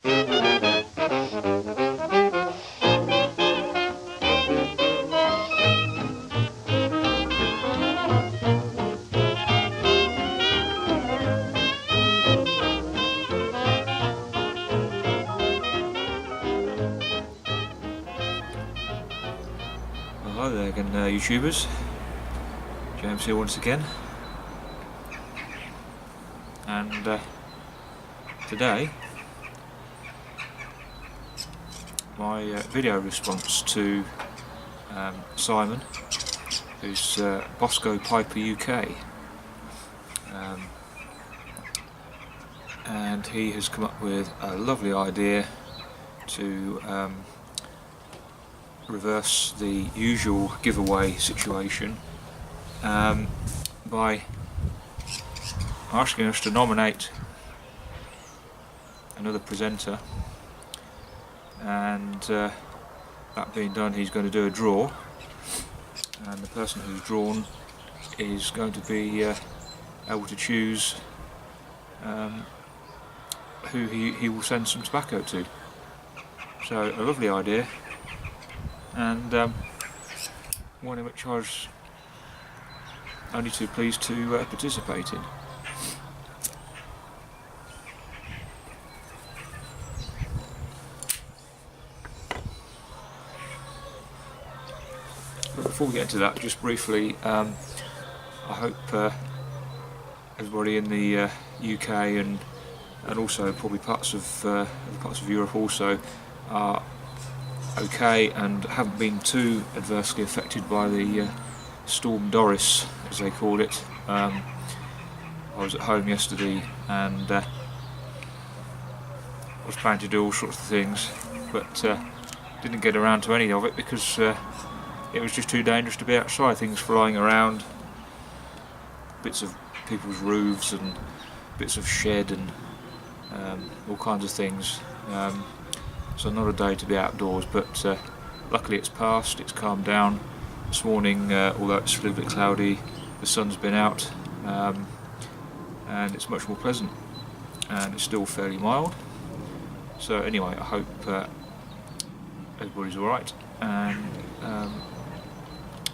Hello there again, YouTubers. James here once again, and today my video response to Simon, who's Boskopiperuk UK, and he has come up with a lovely idea to reverse the usual giveaway situation by asking us to nominate another presenter, and that being done, he's going to do a draw, and the person who's drawn is going to be able to choose who he will send some tobacco to. So a lovely idea, and one in which I was only too pleased to participate in. But before we get into that, just briefly, I hope everybody in the UK and also probably parts of Europe also are okay and haven't been too adversely affected by the storm Doris, as they called it. I was at home yesterday, and I was planning to do all sorts of things, but didn't get around to any of it because it was just too dangerous to be outside. Things flying around, bits of people's roofs and bits of shed and all kinds of things. So not a day to be outdoors, but luckily it's passed, it's calmed down. This morning, although it's a little bit cloudy, the sun's been out, and it's much more pleasant, and it's still fairly mild. So anyway, I hope everybody's alright, and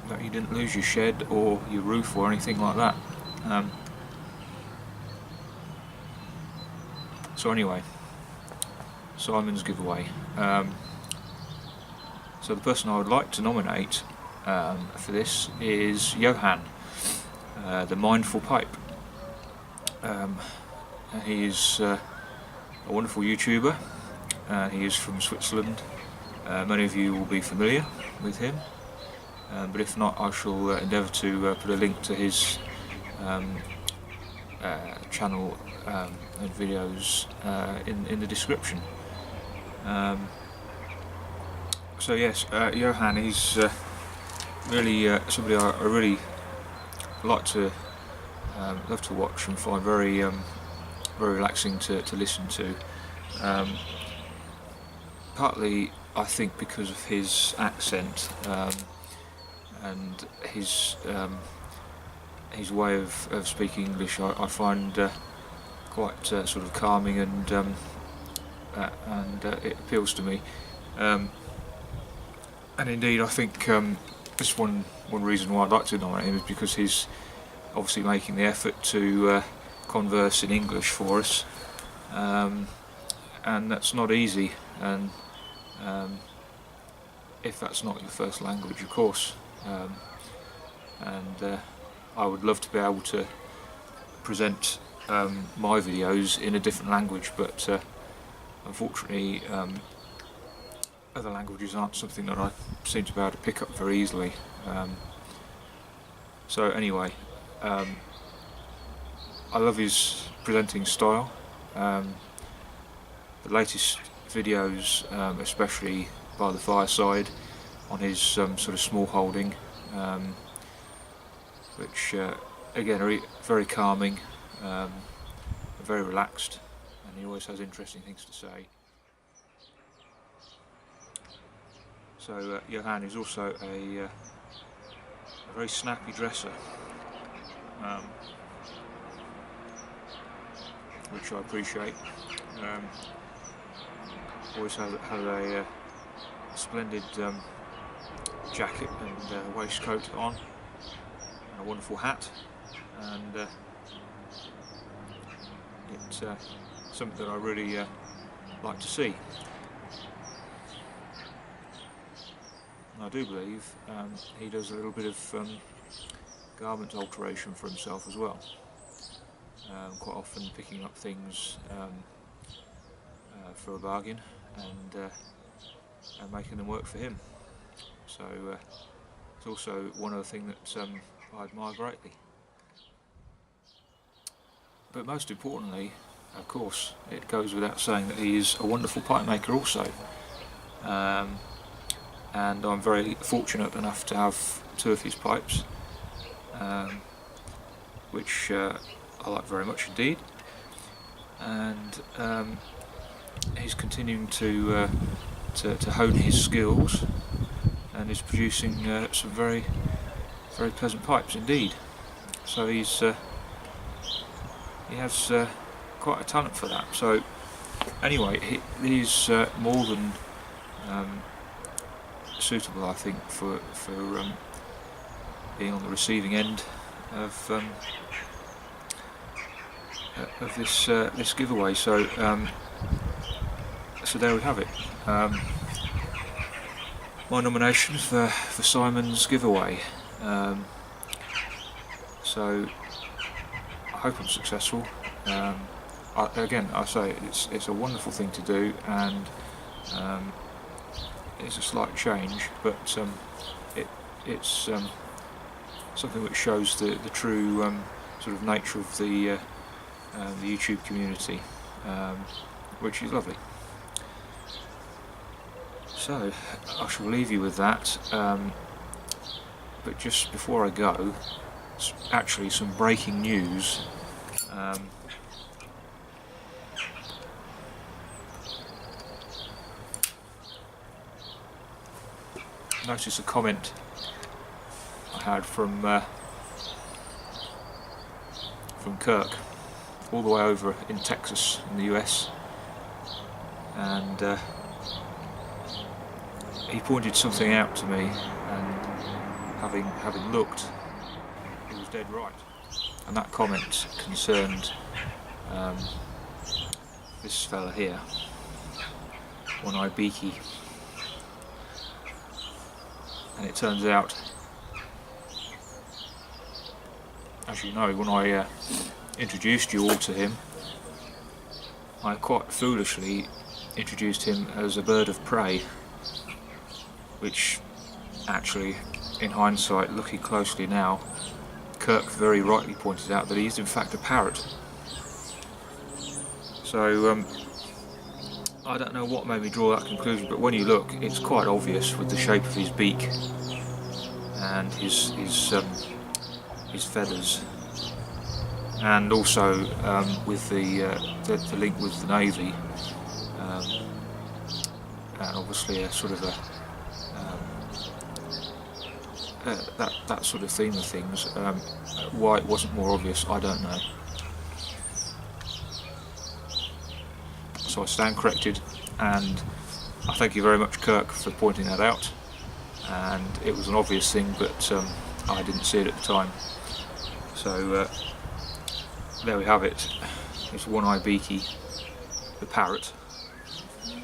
that you didn't lose your shed or your roof or anything like that. So anyway, Simon's giveaway. So the person I would like to nominate for this is Johan, the Mindful Pipe. He is a wonderful YouTuber. He is from Switzerland. Many of you will be familiar with him, but if not, I shall endeavour to put a link to his channel and videos in the description. So yes, Johan, he's really somebody I really like to love to watch and find very very relaxing to listen to. Partly, I think, because of his accent and his way of speaking English. I find quite sort of calming, and it appeals to me. And indeed, I think just one reason why I'd like to nominate him is because he's obviously making the effort to converse in English for us, and that's not easy. And if that's not your first language, of course, and I would love to be able to present my videos in a different language, but unfortunately other languages aren't something that I seem to be able to pick up very easily. So anyway, I love his presenting style. The latest videos, especially by the fireside on his sort of small holding, which again are very calming, very relaxed, and he always has interesting things to say. So Johan is also a very snappy dresser, which I appreciate. always had a splendid jacket and waistcoat on, and a wonderful hat, and it's something that I really like to see. And I do believe he does a little bit of garment alteration for himself as well, quite often picking up things for a bargain and making them work for him. So it's also one other thing that I admire greatly. But most importantly, of course, it goes without saying that he is a wonderful pipe maker also. And I'm very fortunate enough to have 2 of his pipes, which I like very much indeed. And he's continuing to hone his skills, and is producing some very pleasant pipes indeed. So he has quite a talent for that. So anyway, he's more than suitable, I think, for being on the receiving end of this giveaway. So so there we have it. My nominations for Simon's giveaway. So I hope I'm successful. Again, I say it's a wonderful thing to do, and it's a slight change, but it's something which shows the true sort of nature of the YouTube community, which is lovely. So I shall leave you with that, but just before I go, actually some breaking news. Notice a comment I had from Kirk, all the way over in Texas in the US, and he pointed something out to me, and having looked, he was dead right. And that comment concerned this fella here, one-eyed beaky. And it turns out, as you know, when I introduced you all to him, I quite foolishly introduced him as a bird of prey, which actually, in hindsight, looking closely now, Kirk very rightly pointed out that he is in fact a parrot. So I don't know what made me draw that conclusion, but when you look, it's quite obvious with the shape of his beak and his feathers, and also with the link with the Navy, and obviously a sort of that sort of theme of things. Why it wasn't more obvious, I don't know. So I stand corrected, and I thank you very much, Kirk, for pointing that out. And it was an obvious thing, but I didn't see it at the time. So there we have it. It's one-eyed beaky, the parrot,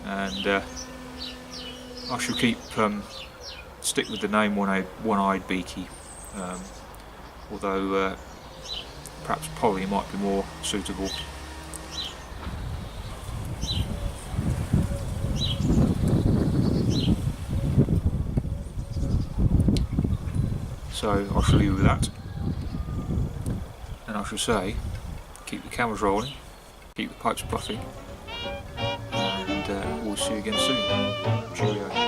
and I shall stick with the name one-eyed beaky, although perhaps Polly might be more suitable. So I shall leave you with that, and I shall say, keep the cameras rolling, keep the pipes puffing, and we'll see you again soon. Cheerio.